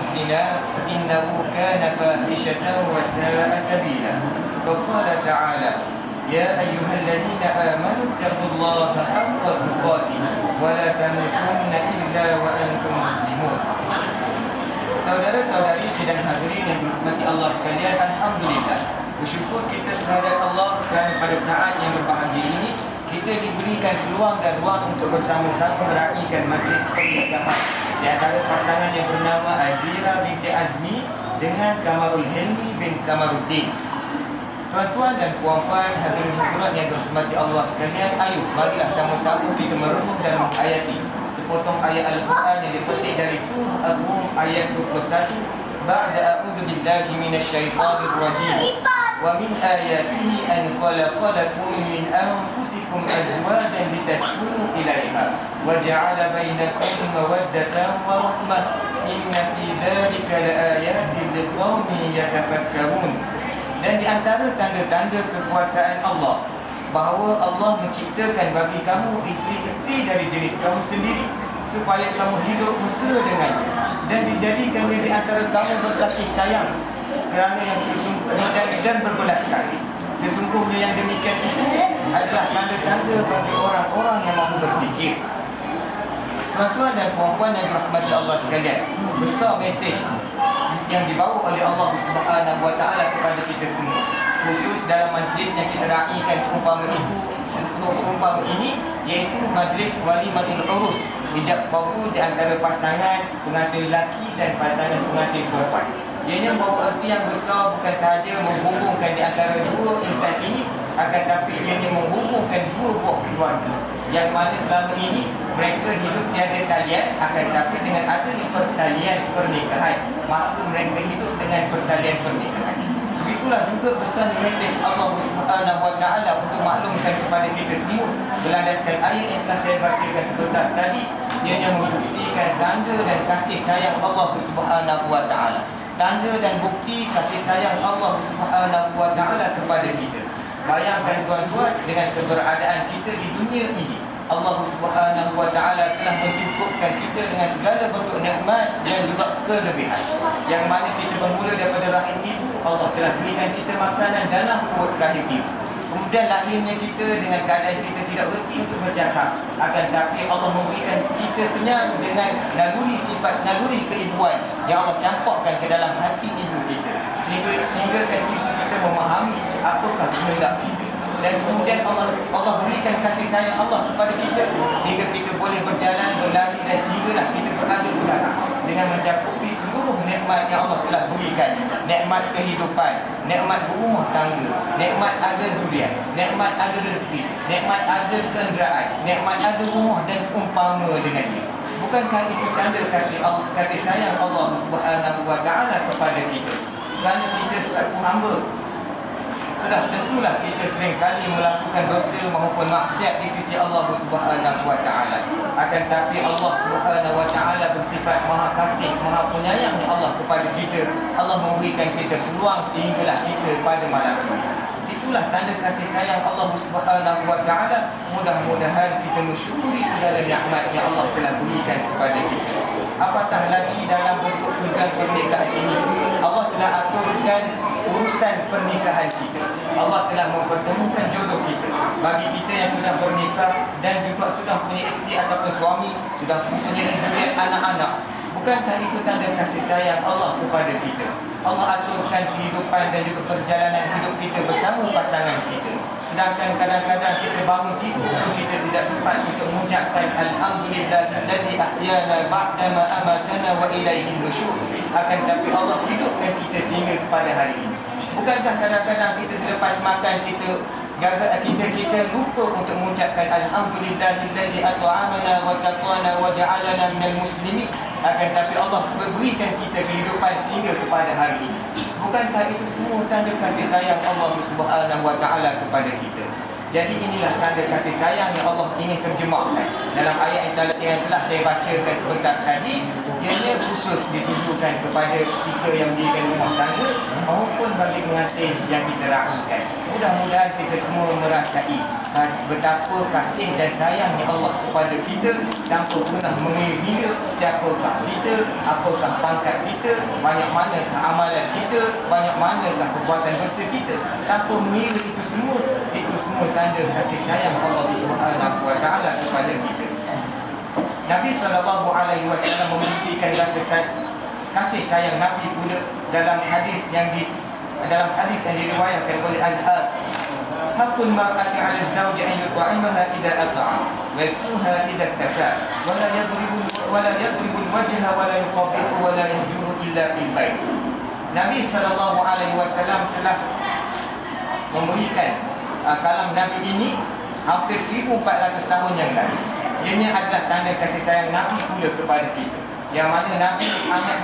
أنفسنا إنه كان فاحشة وساء سبيلا. وقال تعالى: يا أيها الذين آمنوا اتقوا الله حق تقاته ولا تموتن إلا وأنتم مسلمون. Saudara-saudari sidang hadirin yang dirahmati Allah sekalian, alhamdulillah, bersyukur kita terhadap Allah kerana pada saat yang berbahagia ini kita diberikan peluang dan ruang untuk bersama-sama meraihkan majlis pernikahan di antara pasangan yang bernama Azira binti Azmi dengan Kamarul Hilmi bin Kamaruddin. Tuan-tuan dan puan-puan, hadirin hadirat yang dirahmati Allah sekalian, ayo marilah sama-sama kita merenung dan menghayati sepotong ayat Al-Quran yang dipetik dari surah Al-Rum ayat 21. Ba'da a'udzu billahi minasyaitonir rajim. Wa min ayatihi an khalaqa lakum min anfusikum azwajan litaskunu ilaiha wa ja'ala bainakum mawaddatan wa rahmah. Inna fi dzalika laayatin liqaumin yatafakkarun. Dan di antara tanda-tanda kekuasaan Allah bahawa Allah menciptakan bagi kamu isteri-isteri dari jenis kamu sendiri supaya kamu hidup mesra dengannya dan dijadikannya di antara kamu berkasih sayang kerana yang sesungguhnya dan berbelas kasih. Sesungguhnya yang demikian itu adalah tanda-tanda bagi orang-orang yang mahu berfikir. Tuan-tuan dan puan-puan yang dirahmati Allah sekalian, besar mesej yang dibawa oleh Allah Subhanahu wa taala kepada kita semua, khusus dalam majlis yang kita raikan seumpama ini, iaitu majlis walimatul urus, ijab kabul di antara pasangan pengantin lelaki dan pasangan pengantin perempuan. Ianya membawa erti yang besar, bukan sahaja menghubungkan di antara dua insan ini, akan tapi ianya menghubungkan dua buah keluarga yang mana selama ini mereka hidup tiada talian, akan tapi dengan adanya pertalian pernikahan, maka mereka hidup dengan pertalian pernikahan. Begitulah juga besar mesej Allah Subhanahu wa taala untuk maklumkan kepada kita semua berlandaskan ayat yang telah saya bacakan sebentar tadi, ianya membuktikan tanda dan kasih sayang Allah Subhanahu wa taala. Tanda dan bukti kasih sayang Allah Subhanahu wa taala kepada kita. Bayangkan tuan-tuan, dengan keberadaan kita di dunia ini, Allah Subhanahu wa taala telah mencukupkan kita dengan segala bentuk nikmat dan juga kelebihan. Yang mana kita bermula daripada rahim ibu, Allah telah berikan kita makanan dalam perut rahim ibu. Kemudian lahirnya kita dengan keadaan kita tidak reti untuk bercakap, akan tapi Allah memberikan kita kenyang dengan sifat naluri keibuan yang Allah campakkan ke dalam hati ibu kita, sehingga kan ibu kita memahami apakah kehendak kita. Dan kemudian Allah berikan kasih sayang Allah kepada kita sehingga kita boleh berjalan, berlari dan sehinggalah kita berada sekarang dengan mencakupi seluruh nikmat yang Allah telah berikan. Nikmat kehidupan, nikmat berumah tangga, nikmat ada durian, nikmat ada rezeki, nikmat ada kenderaan, nikmat ada rumah dan seumpama dengannya. Bukankah itu tanda kasih sayang Allah Subhanahu wa taala kepada kita? Kerana kita selaku hamba sudah tentulah kita sering kali melakukan dosa maupun maksiat di sisi Allah Subhanahu wa taala. Akan tapi Allah Subhanahu wa taala bersifat Maha Kasih, Maha Penyayang Allah kepada kita. Allah memberikan kita peluang sehinggalah kita pada malam ini. Itulah tanda kasih sayang Allah Subhanahu wa taala. Mudah-mudahan kita mensyukuri segala nikmat yang Allah telah berikan kepada kita. Apatah lagi dalam bentuk tujuan pernikahan ini, Allah telah aturkan urusan pernikahan kita. Allah telah mempertemukan jodoh kita. Bagi kita yang sudah bernikah dan juga sudah punya isteri ataupun suami, sudah punya zuriat anak-anak, bukankah itu tanda kasih sayang Allah kepada kita? Allah aturkan kehidupan dan juga perjalanan hidup kita bersama pasangan kita. Sedangkan kadang-kadang kita bangun tidur kita tidak sempat untuk mengucapkan Alhamdulillahilladzi ahyana ba'da ma amatana wa ilaihin nusyur. Akan tapi Allah hidupkan kita sehingga kepada hari ini. Bukankah kadang-kadang kita selepas makan kita lupa untuk mengucapkan Alhamdulillahilladzi at'amana wa saqana wa ja'alana minal muslimin. Akan tapi Allah berikan kita kehidupan sehingga kepada hari ini. Bukankah itu semua tanda kasih sayang Allah Subhanahu wa taala kepada kita? Jadi inilah tanda kasih sayang yang Allah ingin terjemahkan dalam ayat yang telah saya bacakan sebentar tadi. Ianya khusus ditujukan lakukan kepada kita yang dirikan rumah tangga maupun bagi pengantin yang kita raihkan. Mudah-mudahan kita semua merasai betapa kasih dan sayangnya Allah kepada kita tanpa pernah mengira siapakah kita, apakah pangkat kita, banyak manakah amalan kita, banyak manakah perbuatan dosa kita. Tanpa mengira itu semua tanda kasih sayang Allah Subhanahu wa taala kepada kita. Nabi SAW membuktikan rasa kasih sayang Nabi pula dalam hadis yang diriwayatkan oleh Al-Had. Haqqul mar'ati 'ala az-zawji an yut'imaha idza at'am wa yaksuha idza iktasa wa la yadribu al-wajha wa la yuqabbihu wa la yahjuru illa fil bait. Nabi SAW telah memberikan kalam Nabi ini hampir 1400 tahun yang lalu. Ianya adalah tanda kasih sayang Nabi pula kepada kita, yang mana Nabi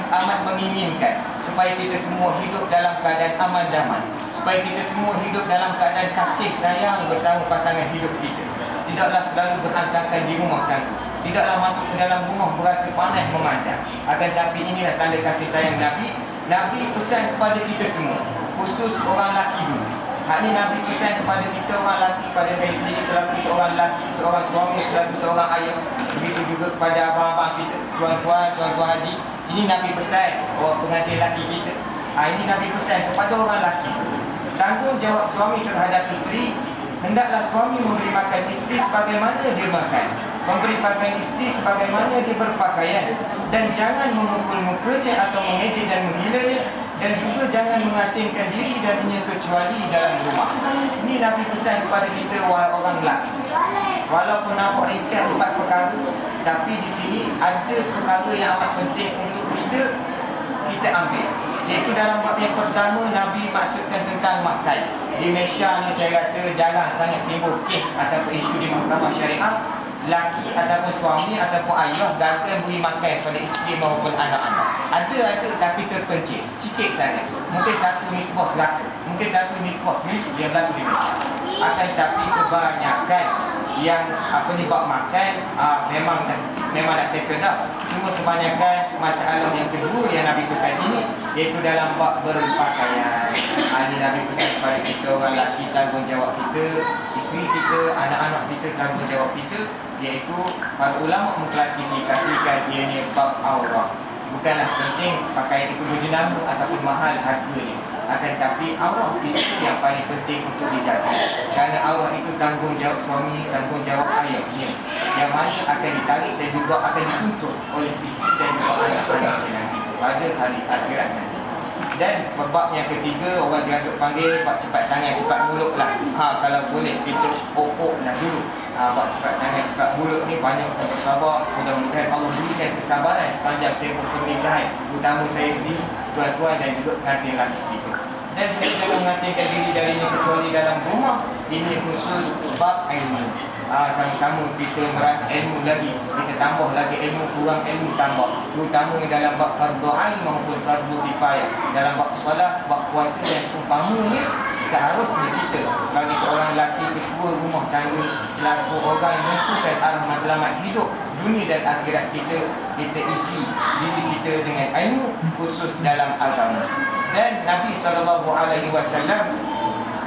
amat menginginkan supaya kita semua hidup dalam keadaan aman damai, supaya kita semua hidup dalam keadaan kasih sayang bersama pasangan hidup kita. Tidaklah selalu berantakan di rumah tangga, tidaklah masuk ke dalam rumah berasa panas memanjang. Akan tapi inilah tanda kasih sayang Nabi. Nabi pesan kepada kita semua, khusus orang lelaki dulu. Hal ini Nabi pesan kepada kita orang lelaki, pada saya sendiri selaku seorang lelaki, seorang suami, selaku seorang ayah. Begitu juga kepada abang-abang kita, tuan-tuan haji. Ini Nabi pesan orang pengantin lelaki kita. Ini Nabi pesan kepada orang lelaki. Tanggungjawab suami terhadap isteri, hendaklah suami memberi makan isteri sebagaimana dia makan, memberi pakaian isteri sebagaimana dia berpakaian, dan jangan memukul mukanya atau mengejek dan menghilanya, dan juga jangan mengasingkan diri darinya kecuali dalam rumah. Ini Nabi pesan kepada kita, wahai orang lelaki. Walaupun nampak ringkas 4 perkara, tapi di sini ada perkara yang amat penting untuk kita ambil. Iaitu dalam bab yang pertama, Nabi maksudkan tentang makan. Di Malaysia ni saya rasa jarang sangat timbul kes ataupun isu di mahkamah syariah laki ataupun suami ataupun ayah gagal beri makan kepada isteri maupun anak-anak. Ada tapi terpencil sikit saja. Mungkin satu nisbah 100, mungkin satu nisbah 1000 dia berlaku di Malaysia. Akan tapi kebanyakan yang bab makan memang dah settle dah. Cuma kebanyakan masalah yang kedua yang Nabi pesan ini, iaitu dalam bab berpakaian. Ini Nabi pesan kepada kita orang lelaki, tanggungjawab kita, isteri kita, anak-anak kita, tanggungjawab kita, iaitu para ulama mengklasifikasikan ianya bab aurat. Bukanlah penting pakaian itu berjenama ataupun mahal harganya, akan tapi aurat itu yang paling penting untuk dijaga. Kerana aurat itu tanggungjawab suami, tanggungjawab ayahnya, yang mana akan ditarik dan juga akan dituntut oleh isteri dan juga anak-anaknya nanti pada hari akhirat nanti. Dan bab yang ketiga, orang jangan untuk panggil bab cepat tangan cepat mulut lah. Kalau boleh kita pokok lah dulu. Bab cepat tangan cepat mulut ni banyak orang bersabar. Mudah-mudahan Allah berikan kesabaran sepanjang tempoh pernikahan, terutama saya sendiri, tuan-tuan dan juga pengantin lelaki kita. Dan juga jangan mengasingkan diri darinya kecuali dalam rumah. Ini khusus bab ilmu. Sama-sama kita meraih ilmu lagi, kita tambah lagi ilmu, kurang ilmu tambah, terutama dalam bab fardu ain maupun fardu kifayah. Dalam bab solat, bab puasa dan seumpamanya, seharusnya kita bagi seorang lelaki ketua rumah tangga selaku orang yang menentukan arah matlamat hidup dunia dan akhirat kita isi diri kita dengan ilmu khusus dalam agama. Dan Nabi SAW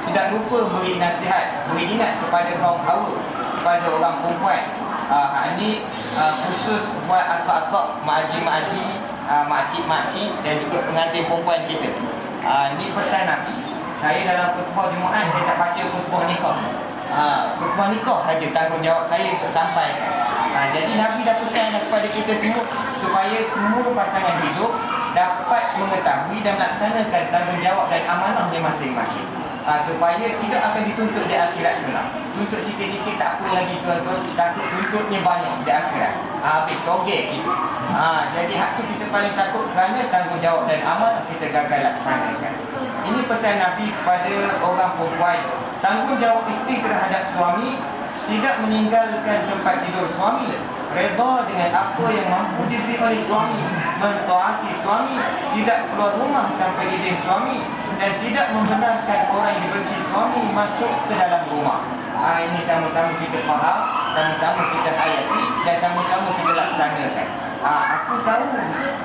tidak lupa beri nasihat, beri ingat kepada kaum hawa, kepada orang perempuan. Ini khusus buat akak-akak, makcik-makcik, makcik-makcik dan juga pengantin perempuan kita. Ini pesan Nabi. Saya dalam khutbah Jumaat, saya tak baca khutbah nikah. Khutbah nikah saja tanggungjawab saya untuk sampaikan. Jadi Nabi dah pesan kepada kita semua supaya semua pasangan hidup dapat mengetahui dan melaksanakan tanggungjawab dan amanahnya masing-masing. Supaya tidak akan dituntut di akhirat pula. Tuntut sikit-sikit tak apa lagi tuan-tuan, takut tuntutnya banyak di akhirat. Habis togek kita. Jadi hak tu kita paling takut kerana tanggungjawab dan amanah kita gagal laksanakan. Ini pesan Nabi kepada orang perempuan. Tanggungjawab isteri terhadap suami, tidak meninggalkan tempat tidur suami, redha dengan apa yang mampu diberi oleh suami, mentaati suami, tidak keluar rumah tanpa izin suami, dan tidak membenarkan orang yang dibenci suami masuk ke dalam rumah. Ini sama-sama kita faham, sama-sama kita hayati dan sama-sama kita laksanakan. Aku tahu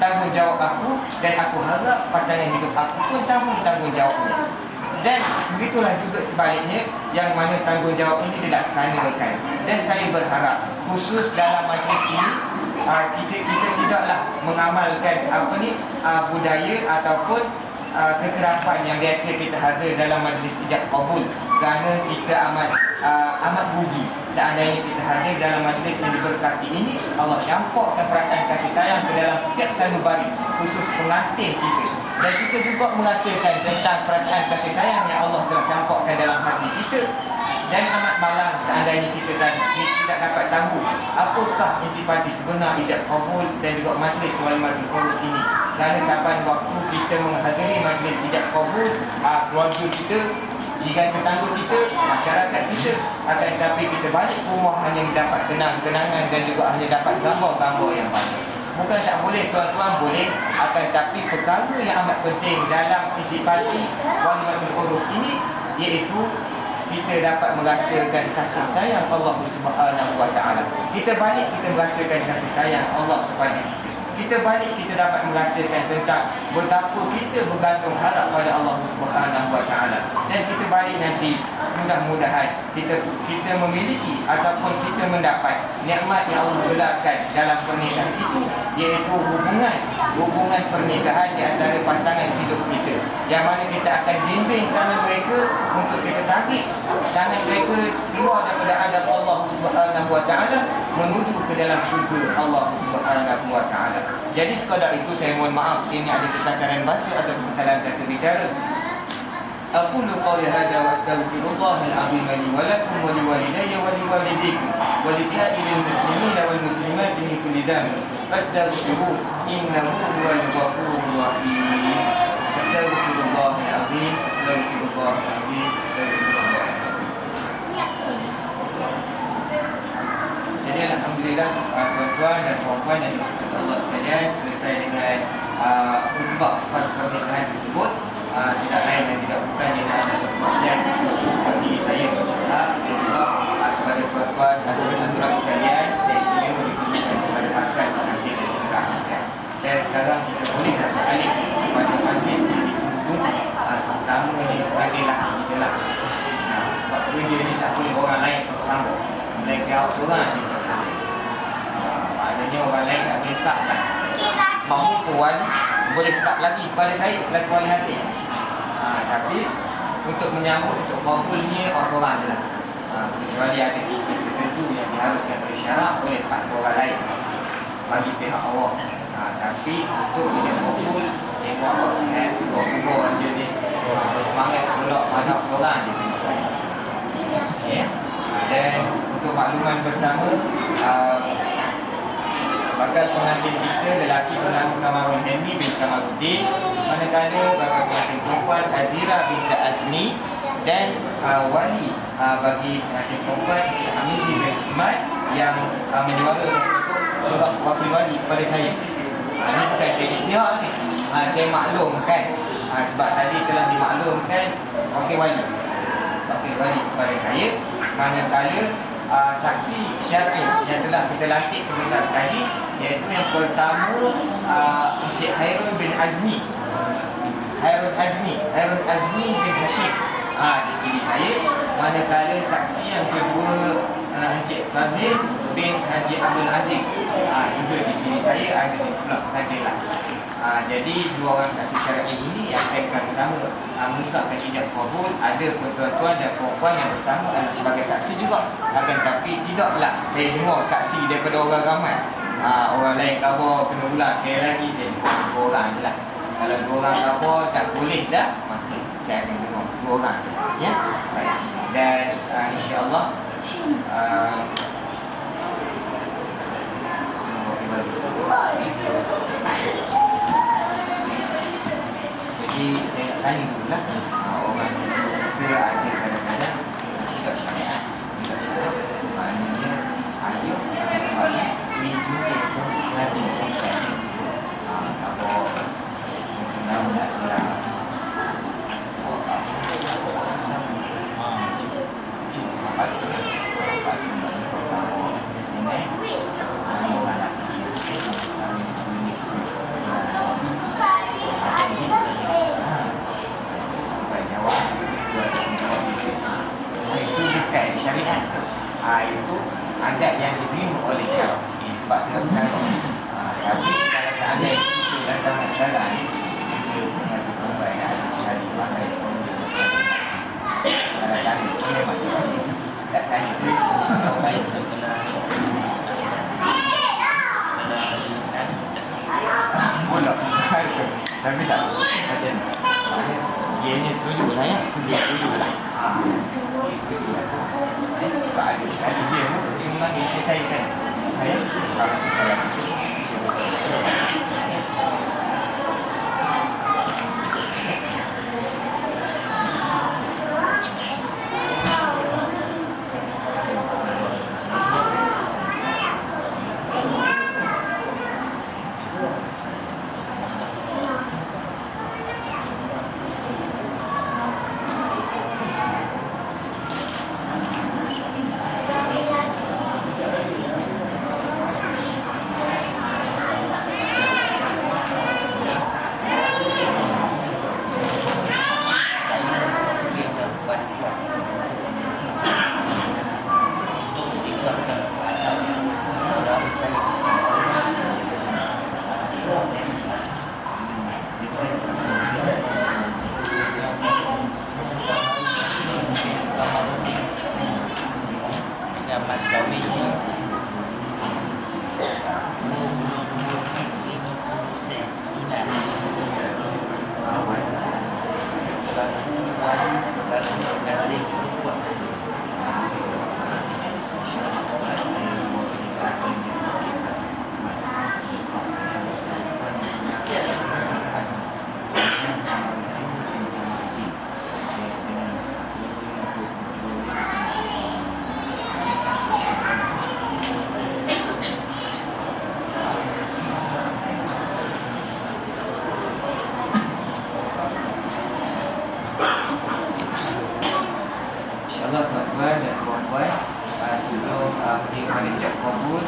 tanggungjawab aku, dan aku harap pasangan hidup aku pun tahu tanggungjawabnya. Dan begitulah juga sebaliknya, yang mana tanggungjawab ini dilaksanakan. Dan saya berharap khusus dalam majlis ini, kita tidaklah mengamalkan budaya ataupun kekerapan yang biasa kita ada dalam majlis ijab kabul, kerana kita amat rugi seandainya kita hadir dalam majlis yang diberkati ini. Allah campurkan perasaan kasih sayang ke dalam setiap sanubari, khusus pengantin kita, dan kita juga merasakan tentang perasaan kasih sayang yang Allah telah campurkan dalam hati kita. Dan amat malang seandainya kita tidak dapat tahu apakah intipati sebenar ijab kabul dan juga majlis walimatul urus ini. Kerana saban waktu kita menghadiri majlis ijab kabul, keluarga kita, jiran tetangga kita, masyarakat kita, akan tetapi kita balik ke rumah hanya mendapat kenang-kenangan dan juga hanya dapat gambar-gambar yang banyak. Bukan tak boleh, tuan-tuan, boleh. Akan tetapi perkara yang amat penting dalam intipati walimatul urus ini, iaitu kita dapat merasakan kasih sayang Allah Subhanahu wa taala. Kita balik, kita merasakan kasih sayang Allah kepada kita. Kita balik, kita dapat merasakan tentang betapa kita bergantung harap pada Allah Subhanahu wa taala. Dan kita balik nanti, mudah-mudahan kita memiliki ataupun kita mendapat nikmat yang Allah gelarkan dalam pernikahan itu, iaitu hubungan pernikahan di antara pasangan hidup kita, yang mana kita akan bimbing tangan mereka untuk kita tarik tangan mereka keluar daripada adab Allah Subhanahu wa taala menuju ke dalam syurga Allah Subhanahu wa taala. Jadi sekadar itu, saya mohon maaf sekiranya ada kekasaran bahasa atau kesalahan kata bicara. أقول قولي هذا وأستغفر الله العظيم لي ولكم ولوالدي ولوالديكم ولسائر المسلمين والمسلمات من كل ذنب فاستغفروه إنه هو الغفور الرحيم. أستغفر الله العظيم، أستغفر الله العظيم، أستغفر الله العظيم. Jadi alhamdulillah, tuan-tuan dan puan-puan yang dirahmati Allah sekalian, selesai dengan khutbah pas pernikahan tersebut. Tidak lain dan tidak bukan yang ada perkongsian khusus bagi saya bercakap, dan juga kepada tuan-tuan dan tuan-tuan sekalian yang istimewa diberikan kepada pasangan pengantin dan juga rahmatkan. Dan sekarang kita boleh dapat balik kepada majlis yang ditunggu, terutama ini pengantin lelaki kita lah. Sebab kerja ni tak boleh orang lain sambung, melainkan seorang je. Maknanya orang lain tak boleh sab lah. Mahu wali boleh sab lagi kepada saya selaku wali hati. Tapi untuk menyambut, untuk kabulnya orang je lah. Kecuali ada tiga tertentu yang diharuskan oleh syarak, boleh 4 orang lain bagi pihak Allah. Tapi untuk ijab kabul, tengok Allah sihat, sebuah je ni, bersemangat pulak anak seorang je. Okay. Dan untuk makluman bersama, bakal pengantin kita lelaki bernama Kamarul Helmi bin Kamaruddin, manakala bakal pengantin perempuan Azira binti Azmi, dan wali bagi pengantin perempuan Encik Hamizi bin Ahmad yang menyuarakan untuk surat wakil wali kepada saya. Ini bukan saya isytihar ni, saya maklumkan, sebab tadi telah dimaklumkan wakil wali kepada saya, manakala saksi syar'i yang telah kita lantik sebentar tadi, iaitu yang pertama Encik Hairun bin Azmi, Hairun Azmi bin Hashim, di kiri saya. Manakala saksi yang kedua Encik Fadil bin Haji Abdul Aziz, juga di kiri saya, ada di sebelah pengantin lah. Jadi 2 orang saksi syar'i ini yang akan sama-sama mengesahkan ijab kabul. Ada tuan-tuan dan puan yang bersama sebagai saksi juga. Akan tapi tidaklah saya dengar saksi daripada orang ramai. Orang lain khabar kena ulang sekali lagi, saya dengar 2 orang je lah. Kalau 2 orang khabar dah boleh dah, maka saya akan dengar 2 orang je, ya? Baik. Dan insya-Allah semua jadi saya nak tanya dulu lah, orang kita ada kadang-kadang tidak syariat, maknanya ayuh kembali minjumkan pun nanti apa kenal tak silap Itu mengatur perempuan yang ada sekali pakai tadi memang tak tanya kalau saya boleh tapi tak macam dia ni setuju lah ya dia setuju lah dia setuju lah tak ada sekali dia memang dia saya kan saya mas kawin InsyaAllah tuan-tuan dan puan-puan, sebelum pergi kepada ijab kabul,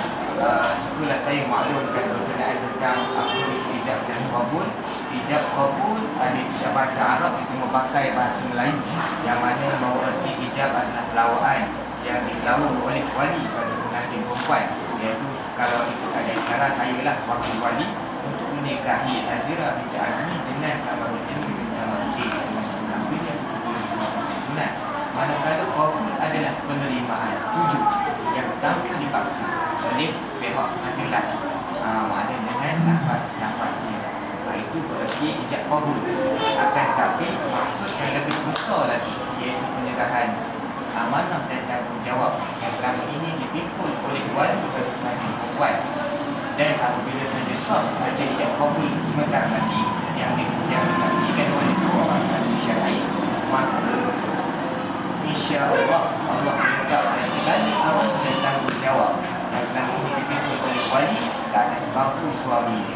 syukurlah saya maklumkan berkenaan tentang apa itu ijab dan kabul. Ijab kabul di bahasa Arab itu memakai bahasa Melayu, yang mana bahawa erti ijab adalah pelawaan yang dilawan oleh wali pada pengantin perempuan, iaitu kalau itu ada cara saya lah wakil wali untuk menikahi Azira binti Azmi dengan Kamarudin bin Kamarudin. Manakala kabul adalah penerimaan setuju yang tanpa dipaksa oleh pihak laki lelaki, maknanya dengan nafas-nafasnya. Itu berarti ijab kabul. Akan tapi maksud yang lebih besar lagi, iaitu penyerahan amanah dan tanggungjawab yang selama ini dipikul oleh wali bagi perempuan. Dan apabila saja sah ada ijab kabul sementara nanti yang disaksikan oleh dua orang saksi syar'i, maka insya-Allah Allah menetapkan segala amanah dan tanggungjawab yang selama ini dipikul oleh wali ke atas bangku suami ini.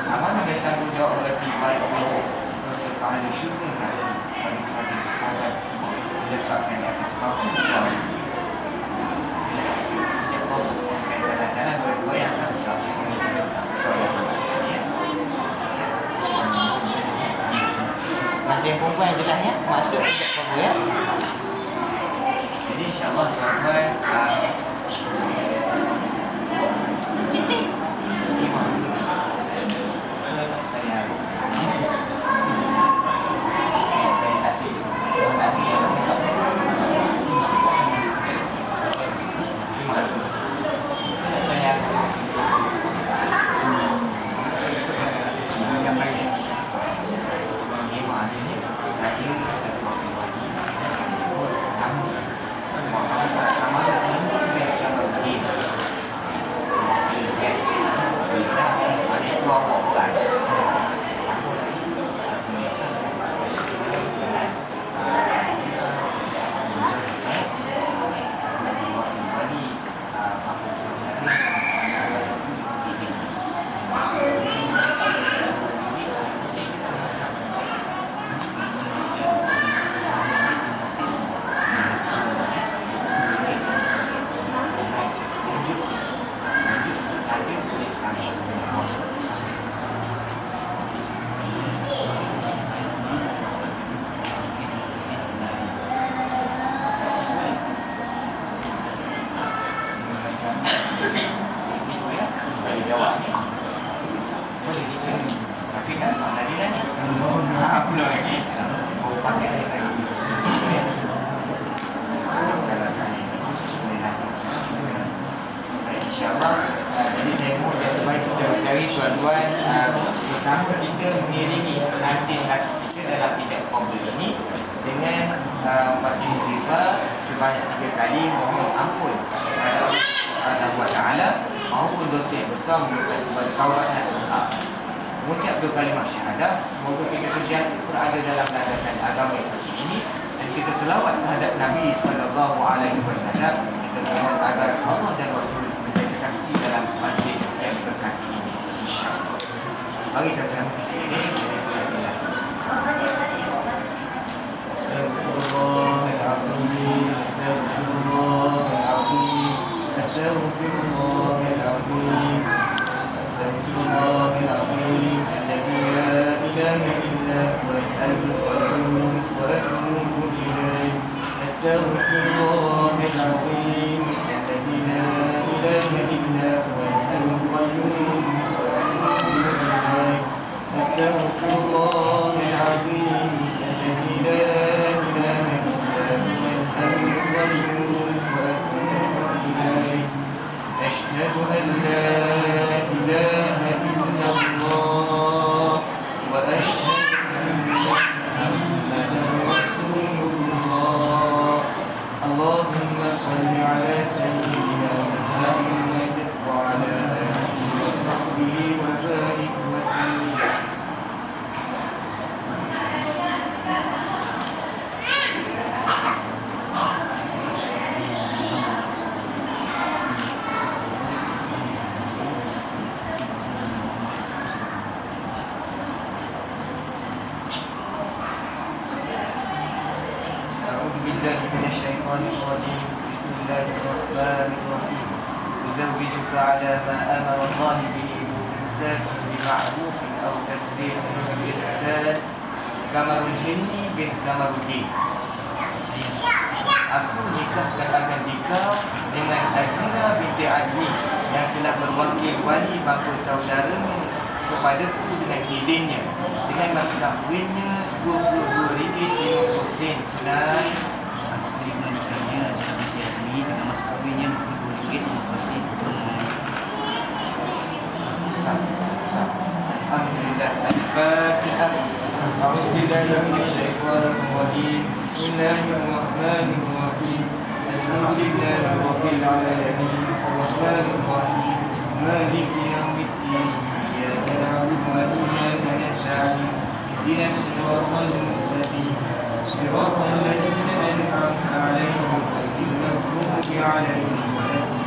Amanah dan tanggungjawab berarti baik Allah dosa pahala syukur bagi kepada orang tersebut diletakkan di atas bangku suami. Ijab kabul dan salah-salah berdua yang satu soalan maksudnya. Nanti perempuan yang jelasnya masuk ijab kabul ya. Jadi insyaAllah tuan-tuan organisasi yang besar saya yang baik bagaimana ini saya sebagai wali kami sama pula lagi. Oh, pakai air sangat. Kalau saya baik, insyaAllah. Jadi saya mohon sebaik saudara-saudari tuan-tuan bersama kita mengiringi hati-hati kita dalam ijab qabul ini dengan baca istighfar sebanyak 3 kali, mohon ampun kepada Allah SWT maupun dosa besar menyebabkan taubat nasuha. Mengucap 2 kalimah syahadah, semoga kita sentiasa berada dalam landasan agama yang suci ini, dan kita selawat terhadap Nabi SAW. Kita mohon agar Allah dan Rasul menjadi saksi dalam majlis yang berkati ini, insyaAllah. Mari sama-sama kita ini. Astagfirullahaladzim, Astagfirullahaladzim, Astagfirullahaladzim, Astagfirullahaladzim, alladzi la ilaha illa huwal hayyul qayyum wa atubu ilaih. Astagfirullahaladzim, alladzi la ilaha illa huwal hayyul qayyum wa atubu ilaih. Astagfirullahaladzim, alladzi la ilaha illa huwal hayyul qayyum wa atubu ilaih. Asyhadu an la ilaha illallah wa asyhadu anna Muhammadan Rasulullah. Allahumma salli ala sayyidina Muhammad wa ala alihi wa sahbihi wa barik wa sallim. Bismillahirrahmanirrahim. Uzawwijuka ala ma amara Allah bihi imsaku bima'ruf aw tasrihun bi ihsan kamarul jinni bin kamarul jin. Aku nikahkan akan dikau dengan Azina binti Azmi yang telah berwakil wali bangku saudaranya kepadaku dengan izinnya, dengan mas kahwinnya RM22.50 tunai. Aku terima nikahnya Azina binti Azmi dengan mas kahwinnya RM20.50 tunai. Alhamdulillah. Al-Fatihah. A'udzubillahi minasyaitonir rajim. Bismillahirrahmanirrahim. Alhamdulillahi rabbil alamin. Arrahmanir rahim. Maliki yaumiddin. Iyyaka na'budu wa iyyaka nasta'in. Ihdinas siratal mustaqim. Siratal ladzina an'amta 'alaihim ghairil maghdubi 'alaihim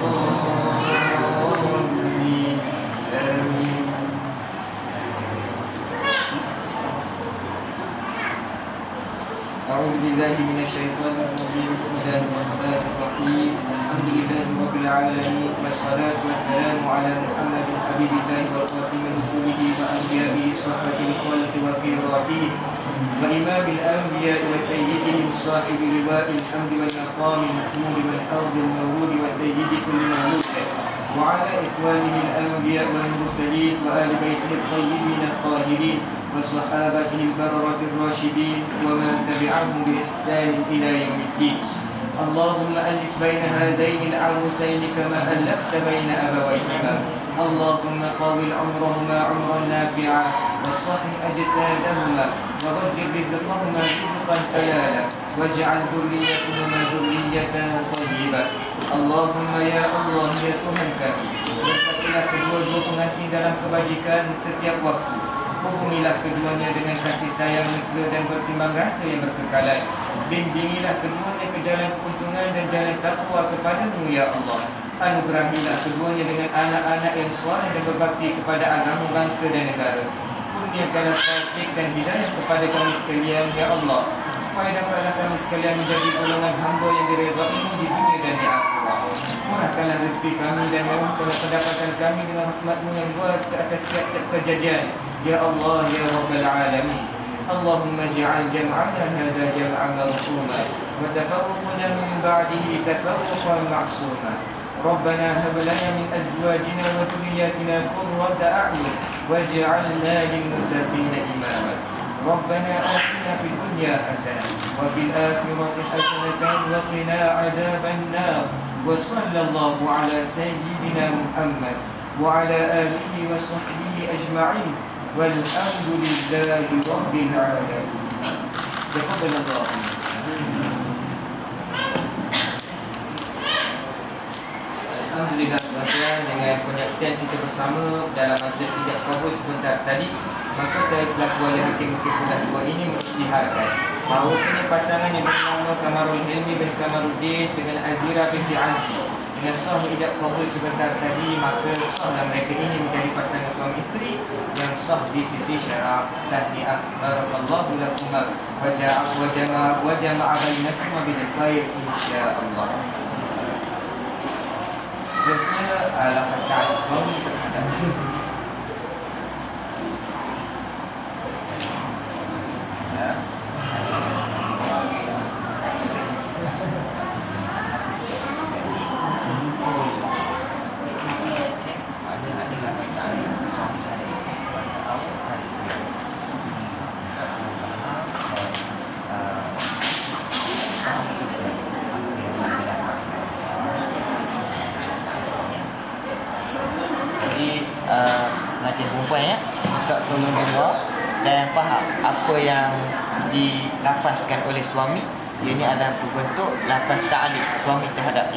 waladdallin. Amin. أعوذ بالله من الشيطان الرجيم. بسم الله الرحمن الرحيم. الحمد لله رب العالمين والصلاة والسلام على محمد حبيب الله وخاتم رسوله وأنبيائه صفوة الخلق وخيراته وإمام الأنبياء وسيدهم صاحب لواء الحمد والمقام المحمود والحوض المورود وسيد كل مولود وعلى إخوانه الأنبياء والمرسلين وآل بيته الطيبين الطاهرين وصحابته البررة الراشدين ومن تبعهم بإحسان إلى يوم الدين. اللهم ألف بين هذين العروسين كما ألفت بين أبويهما. اللهم طول عمرهما عمرا نافعا وصحح أجسادهما وغزل رزقهما رزقا حلالا واجعل ذريتهما ذرية طيبة. Allahumma ya Allah ya Tuhan kami, berkatilah kedua-dua pengantin dalam kebajikan setiap waktu. Hubungilah keduanya dengan kasih sayang mesra dan bertimbang rasa yang berkekalan. Bimbingilah keduanya ke jalan keuntungan dan jalan takwa kepadamu ya Allah. Anugerahilah keduanya dengan anak-anak yang soleh dan berbakti kepada agama, bangsa dan negara. Kurniakanlah taufik dan hidayah kepada kami sekalian ya Allah, supaya dapatlah kami sekalian menjadi golongan hamba yang diredaimu di dunia dan di akhirat. Murahkanlah rezeki kami dan mewahkanlah pendapatan kami dengan rahmat-Mu yang luas ke atas tiap-tiap kejadian ya Allah ya Rabbal Alamin. Allahumma ja'al jam'ana hadha jam'an marhuma wa tafarruqana min ba'dihi tafarruqan ma'suma. Rabbana hab lana min azwajina wa dhurriyyatina qurrata a'yun waj'alna lil muttaqina imama. ربنا آتنا في الدنيا حسنة وفي الآخرة حسنة وقنا عذاب النار وصلى الله على سيدنا محمد وعلى آله وصحبه أجمعين والحمد لله رب العالمين. تقبل الله. Alhamdulillah tuan-tuan, dengan penyaksian kita bersama dalam majlis ijab kabul sebentar tadi, maka saya selaku wali hakim Bukit Pulau Tua ini mengisytiharkan bahawasanya pasangan yang bernama Kamarul Hilmi bin Kamaruddin dengan Azira binti Azzi dengan sah ijab kabul sebentar tadi, maka sahlah mereka ini menjadi pasangan suami isteri yang sah di sisi syarak. Tahniah, barakallahu lakum wa jama'a bainakum bil khair insyaallah. Seterusnya lafaz ta'alif suami terhadap isteri. Pengantin perempuan ya, untuk mendengar dan faham apa yang dilafazkan oleh suami. Ia ini adalah berbentuk lafaz ta'alif suami terhadap